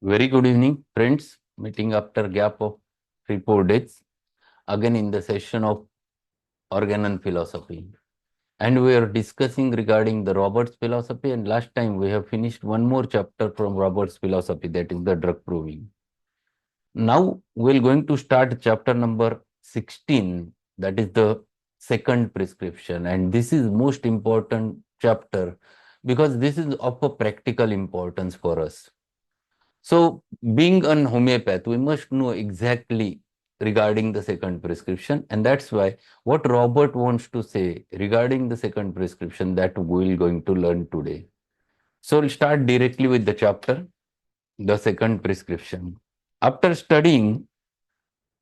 Very good evening, friends. Meeting after gap of 3 4 days, again in the session of Organon philosophy. And we are discussing regarding the Roberts philosophy. And last time we have finished one more chapter from Roberts philosophy, that is the drug proving. Now we are going to start chapter number 16, that is the second prescription. And this is most important chapter because this is of a practical importance for us. So, being an homeopath, we must know exactly regarding the second prescription, and that's why what Robert wants to say regarding the second prescription that we're going to learn today. So, we'll start directly with the chapter, the second prescription. After studying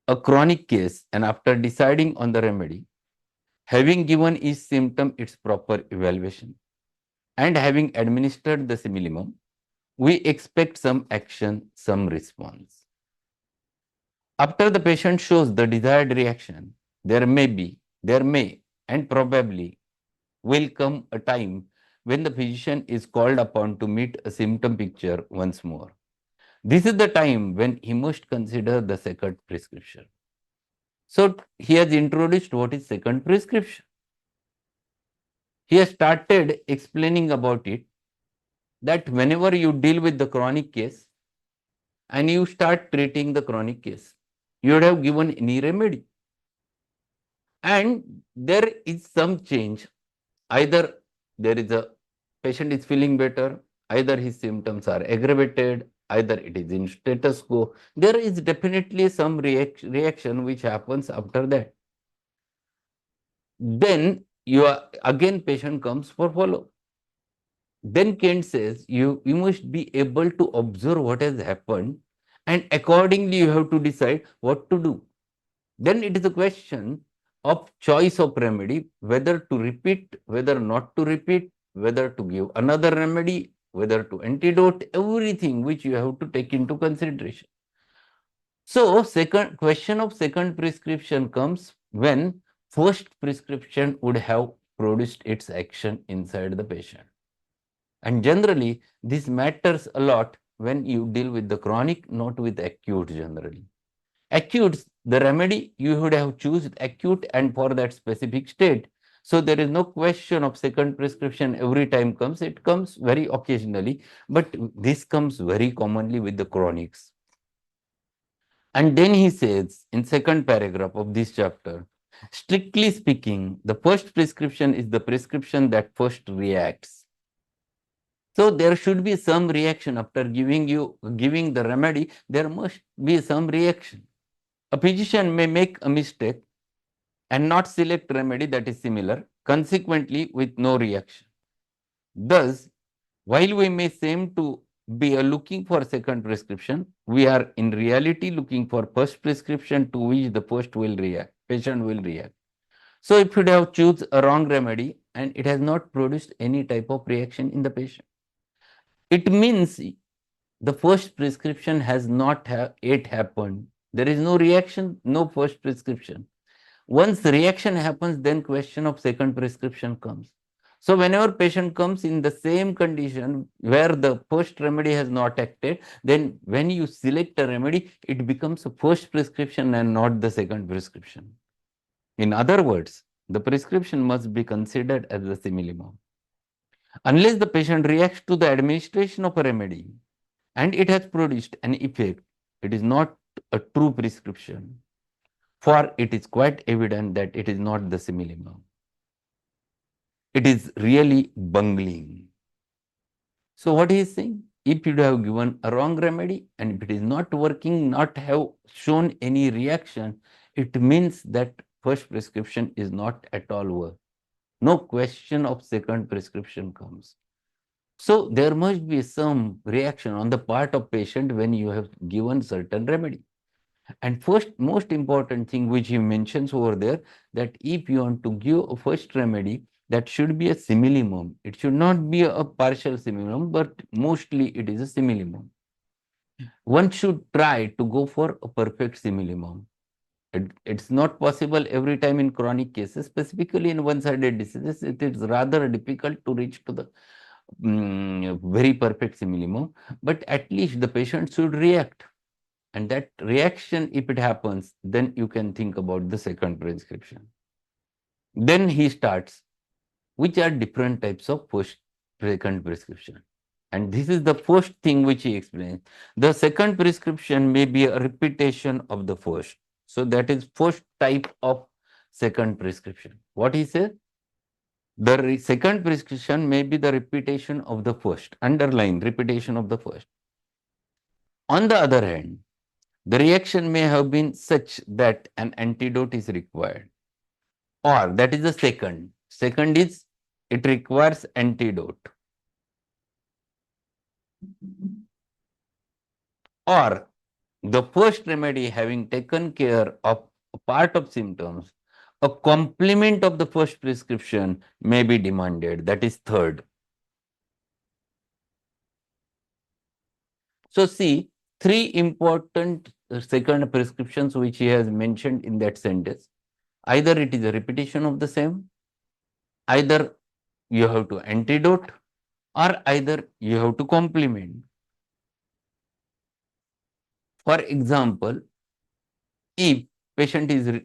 a chronic case and after deciding on the remedy, having given each symptom its proper evaluation, and having administered the simillimum, we expect some action, some response. After the patient shows the desired reaction, there may, and probably will come a time when the physician is called upon to meet a symptom picture once more. This is the time when he must consider the second prescription. So he has introduced what is second prescription. He has started explaining about it that whenever you deal with the chronic case and you start treating the chronic case, you would have given any remedy. And there is some change. Either there is a patient is feeling better, either his symptoms are aggravated, either it is in status quo. There is definitely some reaction which happens after that. Then again patient comes for follow. Then Kent says you must be able to observe what has happened and accordingly you have to decide what to do. Then it is a question of choice of remedy, whether to repeat, whether not to repeat, whether to give another remedy, whether to antidote, everything which you have to take into consideration. So, second question of second prescription comes when first prescription would have produced its action inside the patient. And generally, this matters a lot when you deal with the chronic, not with acute generally. Acute, the remedy you would have chosen acute and for that specific state. So there is no question of second prescription every time comes. It comes very occasionally, but this comes very commonly with the chronics. And then he says in second paragraph of this chapter, strictly speaking, the first prescription is the prescription that first reacts. So there should be some reaction after giving the remedy. There must be some reaction. A physician may make a mistake and not select remedy that is similar, consequently with no reaction. Thus, while we may seem to be looking for second prescription, we are in reality looking for first prescription to which the patient will react. So if you have choose a wrong remedy and it has not produced any type of reaction in the patient, it means the first prescription has not yet happened. There is no reaction, no first prescription. Once reaction happens, then question of second prescription comes. So whenever patient comes in the same condition where the first remedy has not acted, then when you select a remedy, it becomes a first prescription and not the second prescription. In other words, the prescription must be considered as the simillimum. Unless the patient reacts to the administration of a remedy and it has produced an effect, it is not a true prescription. For it is quite evident that it is not the simillimum. It is really bungling. So what he is saying? If you have given a wrong remedy and if it is not working, not have shown any reaction, it means that first prescription is not at all work. No question of second prescription comes. So there must be some reaction on the part of patient when you have given certain remedy. And first, most important thing which he mentions over there, that if you want to give a first remedy, that should be a simillimum. It should not be a partial simillimum, but mostly it is a simillimum. One should try to go for a perfect simillimum. It's not possible every time in chronic cases, specifically in one-sided diseases. It is rather difficult to reach to the very perfect simillimum, but at least the patient should react. And that reaction, if it happens, then you can think about the second prescription. Then he starts, which are different types of second prescription. And this is the first thing which he explains. The second prescription may be a repetition of the first. So that is first type of second prescription. What he says? The second prescription may be the repetition of the first, underline repetition of the first. On the other hand, the reaction may have been such that an antidote is required, or that is the second. Second is it requires antidote, or the first remedy having taken care of a part of symptoms, a complement of the first prescription may be demanded. That is third. So see, three important second prescriptions which he has mentioned in that sentence. Either it is a repetition of the same, either you have to antidote, or either you have to complement. For example, if patient is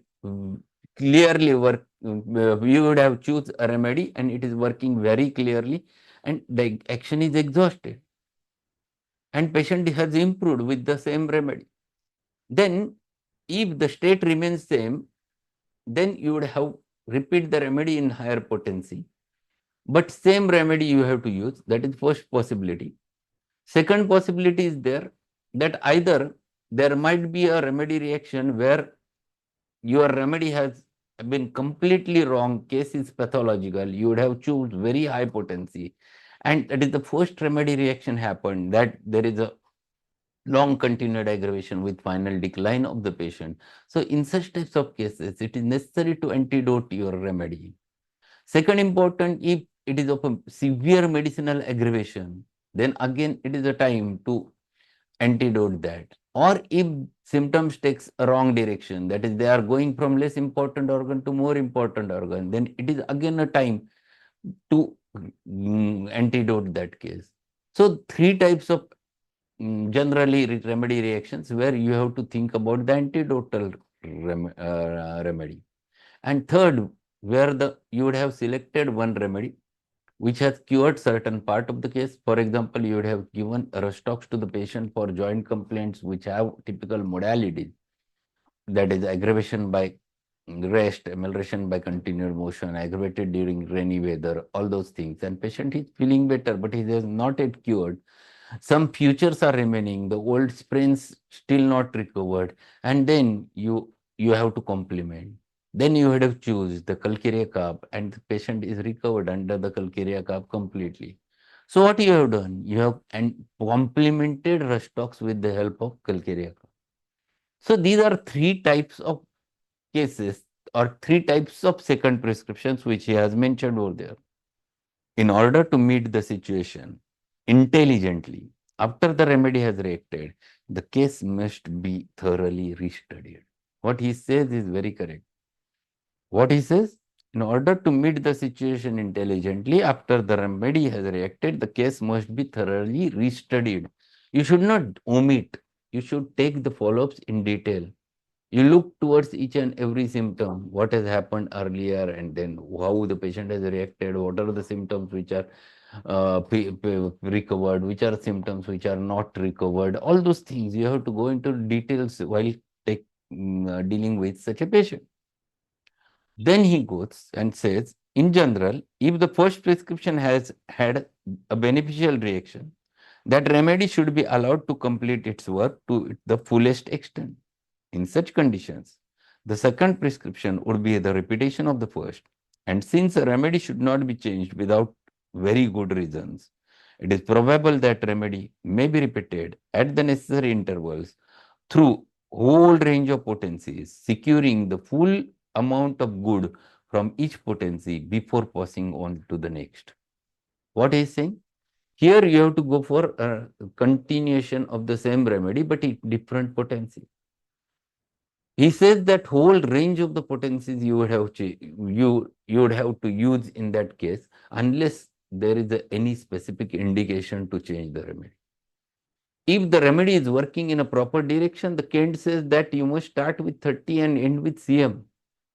clearly you would have choose a remedy and it is working very clearly and the action is exhausted and patient has improved with the same remedy. Then if the state remains same, then you would have repeat the remedy in higher potency, but same remedy you have to use. That is first possibility. Second possibility is there, that either there might be a remedy reaction where your remedy has been completely wrong, case is pathological, you would have choose very high potency, and that is the first remedy reaction happened, that there is a long continued aggravation with final decline of the patient. So in such types of cases, it is necessary to antidote your remedy. Second important, if it is of a severe medicinal aggravation, then again it is a time to antidote that. Or if symptoms takes a wrong direction, that is they are going from less important organ to more important organ, then it is again a time to antidote that case. So three types of generally remedy reactions where you have to think about the antidotal remedy. And third, where you would have selected one remedy which has cured certain part of the case. For example, you would have given Rustox to the patient for joint complaints which have typical modalities, that is aggravation by rest, amelioration by continued motion, aggravated during rainy weather, all those things. And patient is feeling better, but he is not yet cured. Some futures are remaining, the old sprains still not recovered, and then you have to complement. Then you would have choose the calcarea carb, and the patient is recovered under the calcarea carb completely. So what you have done? You have complemented Rustox with the help of calcarea carb. So these are three types of cases or three types of second prescriptions which he has mentioned over there. In order to meet the situation intelligently, after the remedy has reacted, the case must be thoroughly restudied. What he says is very correct. What he says? In order to meet the situation intelligently, after the remedy has reacted, the case must be thoroughly restudied. You should not omit. You should take the follow-ups in detail. You look towards each and every symptom, what has happened earlier, and then how the patient has reacted, what are the symptoms which are recovered, which are symptoms which are not recovered. All those things you have to go into details while dealing with such a patient. Then he goes and says, in general, if the first prescription has had a beneficial reaction, that remedy should be allowed to complete its work to the fullest extent. In such conditions, the second prescription would be the repetition of the first. And since a remedy should not be changed without very good reasons, it is probable that remedy may be repeated at the necessary intervals through whole range of potencies, securing the full amount of good from each potency before passing on to the next. What is saying? Here you have to go for a continuation of the same remedy, but in different potency. He says that whole range of the potencies you would have to use in that case, unless there is any specific indication to change the remedy. If the remedy is working in a proper direction, the Kent says that you must start with 30 and end with CM.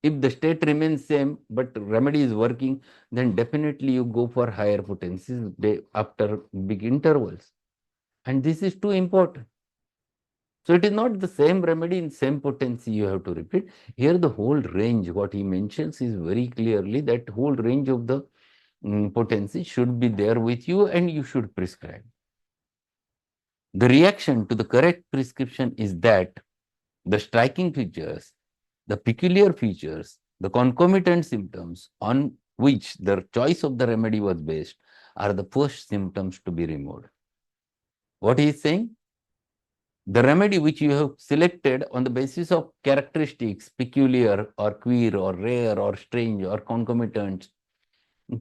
If the state remains same, but remedy is working, then definitely you go for higher potencies after big intervals. And this is too important. So it is not the same remedy in same potency you have to repeat. Here the whole range, what he mentions is very clearly that whole range of the potency should be there with you and you should prescribe. The reaction to the correct prescription is that the striking features, the peculiar features, the concomitant symptoms on which the choice of the remedy was based are the first symptoms to be removed. What he is saying? The remedy which you have selected on the basis of characteristics, peculiar or queer or rare or strange or concomitant,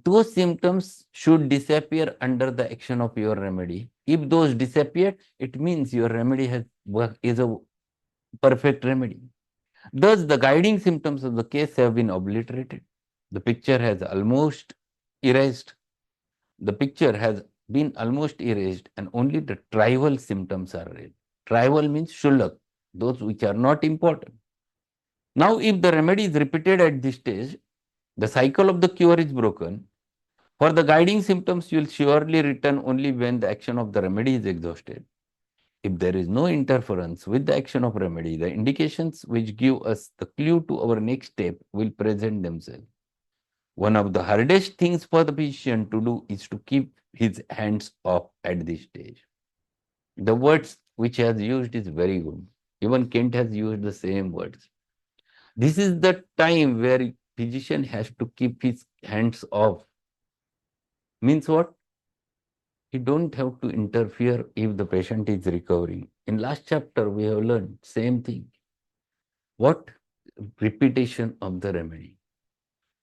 those symptoms should disappear under the action of your remedy. If those disappear, it means your remedy is a perfect remedy. Thus, the guiding symptoms of the case have been obliterated. The picture has almost erased. The picture has been almost erased and only the trivial symptoms are real. Trivial means shulak, those which are not important. Now, if the remedy is repeated at this stage, the cycle of the cure is broken. For the guiding symptoms, you will surely return only when the action of the remedy is exhausted. If there is no interference with the action of remedy, the indications which give us the clue to our next step will present themselves. One of the hardest things for the physician to do is to keep his hands off at this stage. The words which he has used is very good. Even Kent has used the same words. This is the time where physician has to keep his hands off. Means what? You don't have to interfere if the patient is recovering. In last chapter, we have learned same thing. What? Repetition of the remedy.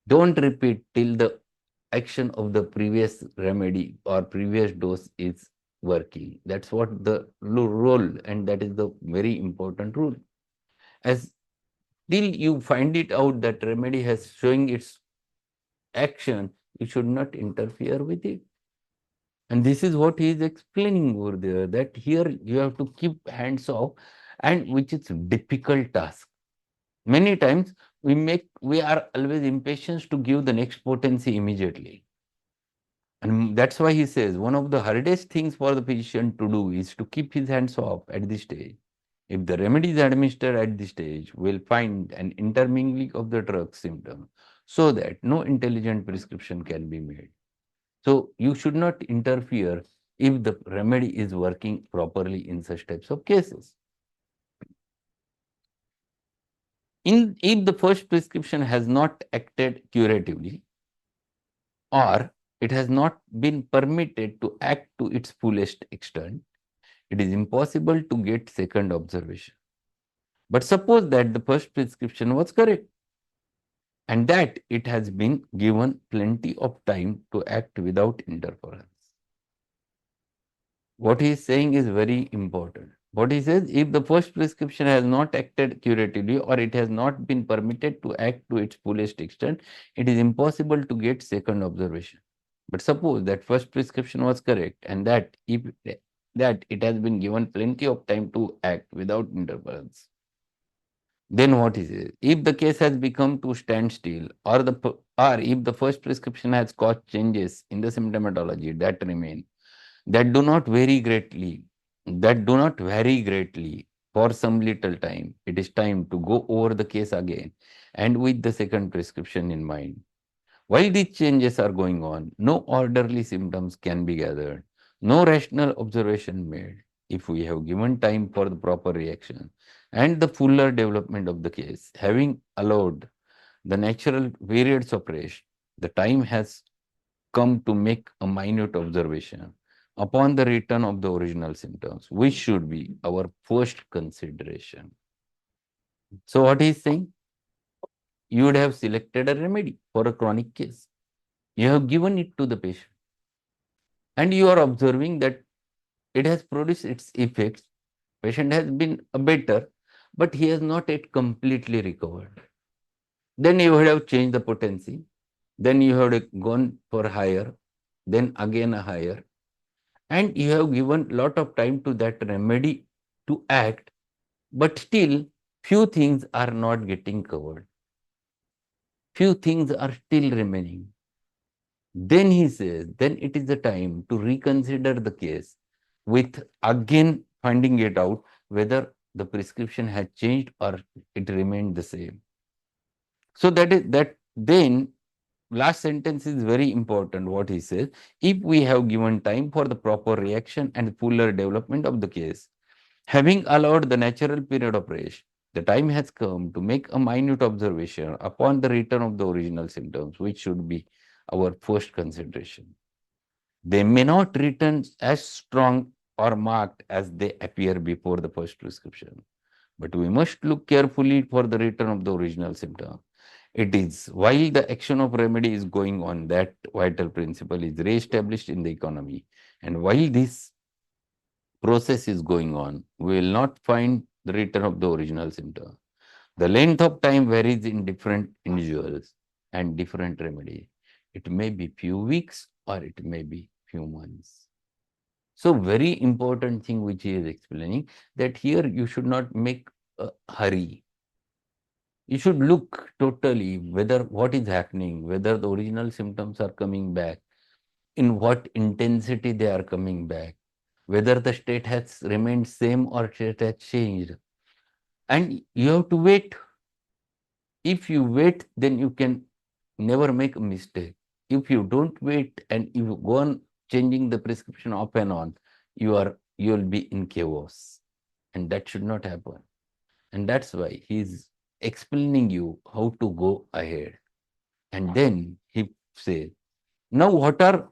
Don't repeat till the action of the previous remedy or previous dose is working. That's what the rule, and that is the very important rule. As till you find it out that remedy has showing its action, you should not interfere with it. And this is what he is explaining over there, that here you have to keep hands off, and which is difficult task. Many times we are always impatient to give the next potency immediately. And that's why he says one of the hardest things for the physician to do is to keep his hands off at this stage. If the remedy is administered at this stage, we'll find an intermingling of the drug symptom so that no intelligent prescription can be made. So you should not interfere if the remedy is working properly in such types of cases. If the first prescription has not acted curatively or it has not been permitted to act to its fullest extent, it is impossible to get second observation. But suppose that the first prescription was correct and that it has been given plenty of time to act without interference. What he is saying is very important. What he says, if the first prescription has not acted curatively or it has not been permitted to act to its fullest extent, it is impossible to get second observation. But suppose that first prescription was correct and that it has been given plenty of time to act without interference. Then what is it? If the case has become to stand still or if the first prescription has caused changes in the symptomatology that remain, that do not vary greatly, for some little time, it is time to go over the case again and with the second prescription in mind. While these changes are going on, no orderly symptoms can be gathered, no rational observation made. If we have given time for the proper reaction and the fuller development of the case, having allowed the natural periods of rest, the time has come to make a minute observation upon the return of the original symptoms, which should be our first consideration. So what he is saying? You would have selected a remedy for a chronic case. You have given it to the patient. And you are observing that it has produced its effects. Patient has been better, but he has not yet completely recovered. Then you would have changed the potency. Then you have gone for higher. then again a higher, and you have given lot of time to that remedy to act, but still few things are not getting covered. Few things are still remaining. Then he says, then it is the time to reconsider the case with again finding it out whether the prescription has changed or it remained the same. So that is that. Then last sentence is very important. What he says: if we have given time for the proper reaction and fuller development of the case, having allowed the natural period of rest, the time has come to make a minute observation upon the return of the original symptoms, which should be our first consideration. They may not return as strong or marked as they appear before the first prescription, but we must look carefully for the return of the original symptom. It is while the action of remedy is going on that vital principle is re-established in the economy. And while this process is going on, we will not find the return of the original symptom. The length of time varies in different individuals and different remedy. It may be few weeks or it may be few months. So very important thing which he is explaining, that here you should not make a hurry. You should look totally whether what is happening, whether the original symptoms are coming back, in what intensity they are coming back, whether the state has remained same or state has changed. And you have to wait. If you wait, then you can never make a mistake. If you don't wait and you go on changing the prescription off and on, you will be in chaos. And that should not happen. And that's why he's explaining you how to go ahead. And then he says, now what are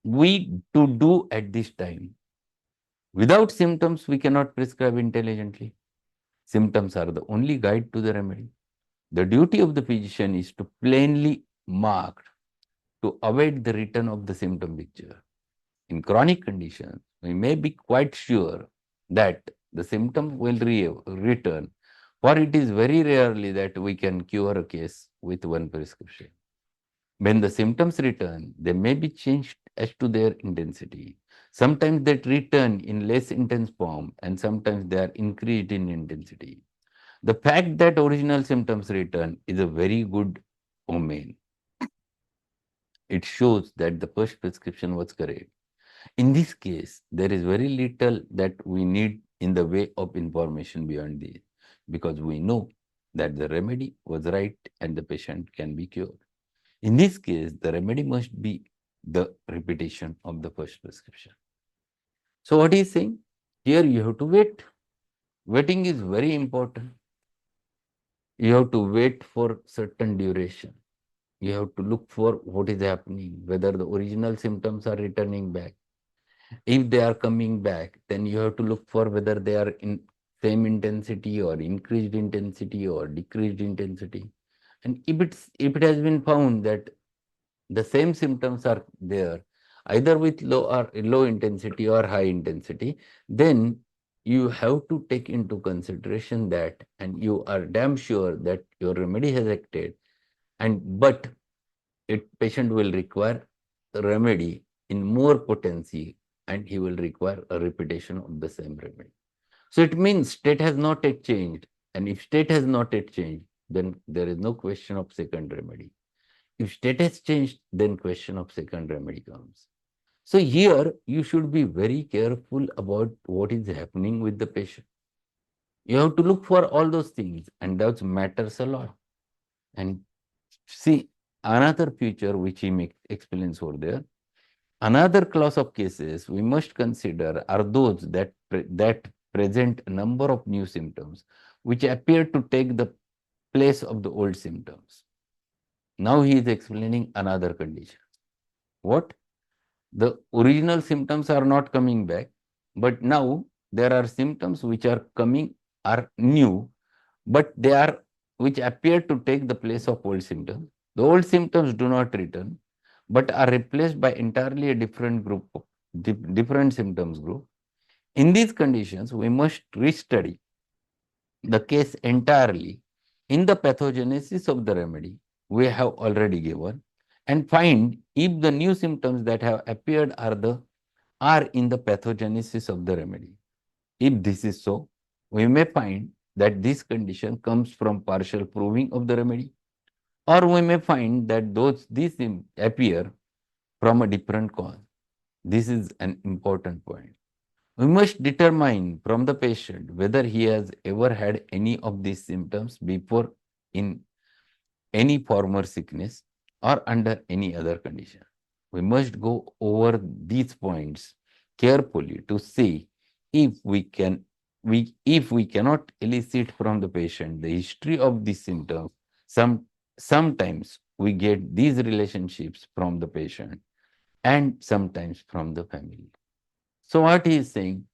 we to do at this time? Without symptoms, we cannot prescribe intelligently. Symptoms are the only guide to the remedy. The duty of the physician is to plainly mark to avoid the return of the symptom picture. In chronic conditions, we may be quite sure that the symptom will return, for it is very rarely that we can cure a case with one prescription. When the symptoms return, they may be changed as to their intensity. Sometimes they return in less intense form, and sometimes they are increased in intensity. The fact that original symptoms return is a very good omen. It shows that the first prescription was correct. In this case, there is very little that we need in the way of information beyond this, because we know that the remedy was right and the patient can be cured. In this case, the remedy must be the repetition of the first prescription. So what he is saying? Here you have to wait. Waiting is very important. You have to wait for certain duration. You have to look for what is happening, whether the original symptoms are returning back. If they are coming back, then you have to look for whether they are in same intensity or increased intensity or decreased intensity. And if it has been found that the same symptoms are there, either with low intensity or high intensity, then you have to take into consideration that, and you are damn sure that your remedy has acted, but patient will require a remedy in more potency, and he will require a repetition of the same remedy. So it means state has not yet changed, and if state has not yet changed, then there is no question of second remedy. If state has changed, then question of second remedy comes. So here you should be very careful about what is happening with the patient. You have to look for all those things, and that matters a lot. And see, another feature which he explains over there, another class of cases we must consider are those that present a number of new symptoms which appear to take the place of the old symptoms. Now he is explaining another condition. What? The original symptoms are not coming back, but now there are symptoms which are coming, are new, but they are which appear to take the place of old symptoms. The old symptoms do not return, but are replaced by entirely a different group of different symptoms group. In these conditions, we must restudy the case entirely in the pathogenesis of the remedy we have already given, and find if the new symptoms that have appeared are in the pathogenesis of the remedy. If this is so, we may find that this condition comes from partial proving of the remedy, or we may find that these appear from a different cause. This is an important point. We must determine from the patient whether he has ever had any of these symptoms before in any former sickness or under any other condition. We must go over these points carefully to see if we cannot elicit from the patient the history of these symptoms. Sometimes we get these relationships from the patient and sometimes from the family. So what he is saying,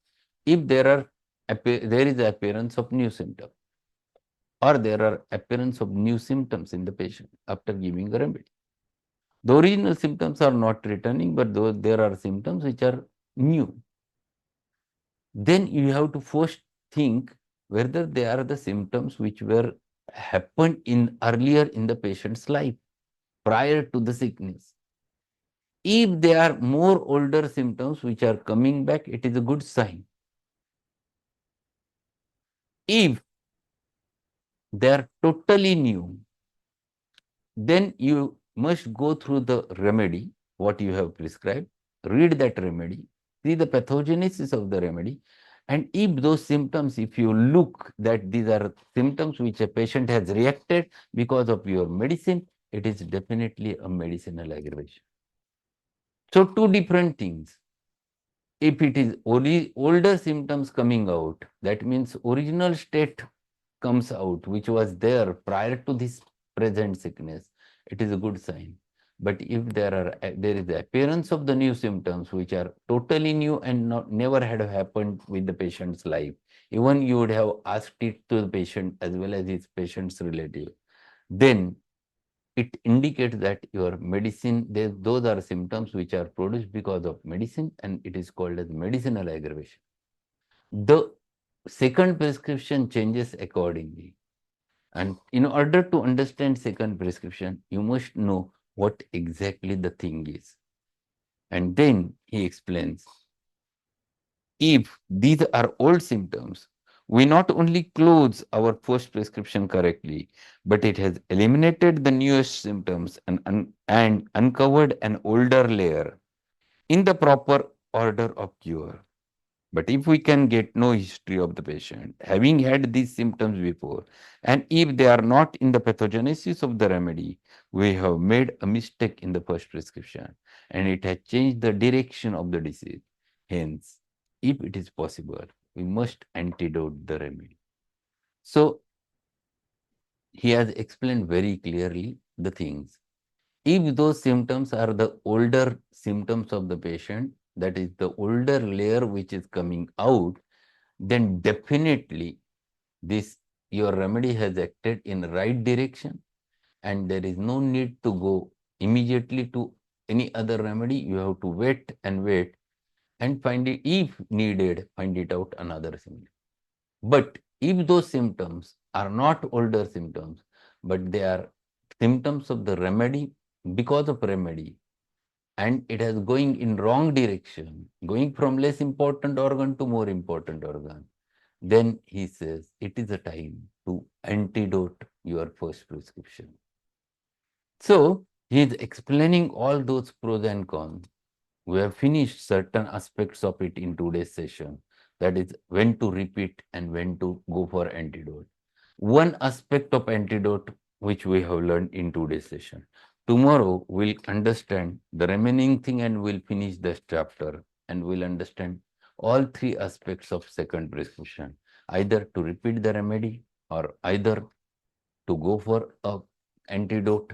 if there is appearance of new symptom or there are appearance of new symptoms in the patient after giving a remedy, the original symptoms are not returning, but there are symptoms which are new. Then you have to first think whether they are the symptoms which were happened in earlier in the patient's life prior to the sickness. If they are more older symptoms which are coming back, it is a good sign. If they are totally new, then you must go through the remedy, what you have prescribed, read that remedy, see the pathogenesis of the remedy, and if those symptoms, if you look that these are symptoms which a patient has reacted because of your medicine, it is definitely a medicinal aggravation. So two different things. If it is only older symptoms coming out, that means original state comes out, which was there prior to this present sickness, it is a good sign. But if there is the appearance of the new symptoms which are totally new and never had happened with the patient's life, even you would have asked it to the patient as well as his patient's relative, then it indicates that your medicine, those are symptoms which are produced because of medicine, and it is called as medicinal aggravation. The second prescription changes accordingly. And in order to understand second prescription, you must know what exactly the thing is. And then he explains, if these are old symptoms, we not only close our first prescription correctly, but it has eliminated the newest symptoms and uncovered an older layer in the proper order of cure. But if we can get no history of the patient having had these symptoms before, and if they are not in the pathogenesis of the remedy, we have made a mistake in the first prescription and it has changed the direction of the disease. Hence, if it is possible, we must antidote the remedy. So, he has explained very clearly the things. If those symptoms are the older symptoms of the patient, that is the older layer which is coming out, then definitely this your remedy has acted in the right direction and there is no need to go immediately to any other remedy. You have to wait and find it, if needed, find it out another symptom. But if those symptoms are not older symptoms, but they are symptoms of the remedy, because of remedy, and it has going in wrong direction, going from less important organ to more important organ, then he says it is a time to antidote your first prescription. So he is explaining all those pros and cons. We have finished certain aspects of it in today's session. That is when to repeat and when to go for antidote. One aspect of antidote which we have learned in today's session. Tomorrow we'll understand the remaining thing and we'll finish this chapter and we'll understand all three aspects of second prescription, either to repeat the remedy or either to go for a antidote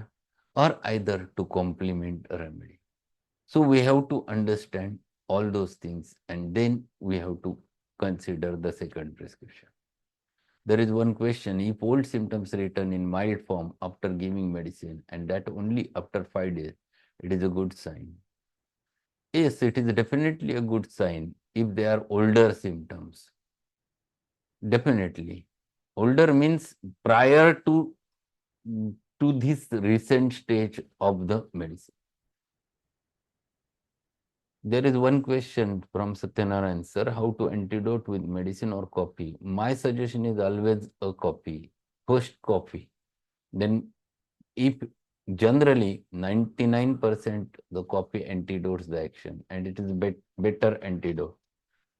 or either to complement a remedy. So we have to understand all those things and then we have to consider the second prescription. There is one question, if old symptoms return in mild form after giving medicine and that only after 5 days, it is a good sign. Yes, it is definitely a good sign if they are older symptoms. Definitely. Older means prior to to this recent stage of the medicine. There is one question from Satyanarayan sir, how to antidote with medicine or coffee? My suggestion is always a coffee. First coffee. Then if generally 99% the coffee antidotes the action, and it is better antidote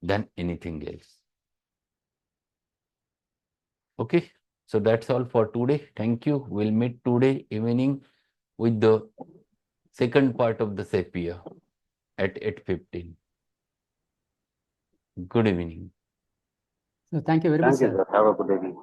than anything else. Okay, so that's all for today. Thank you. We'll meet today evening with the second part of the sepia at 8:15. Good evening. So thank you very much, Thank you, sir. sir. Have a good evening.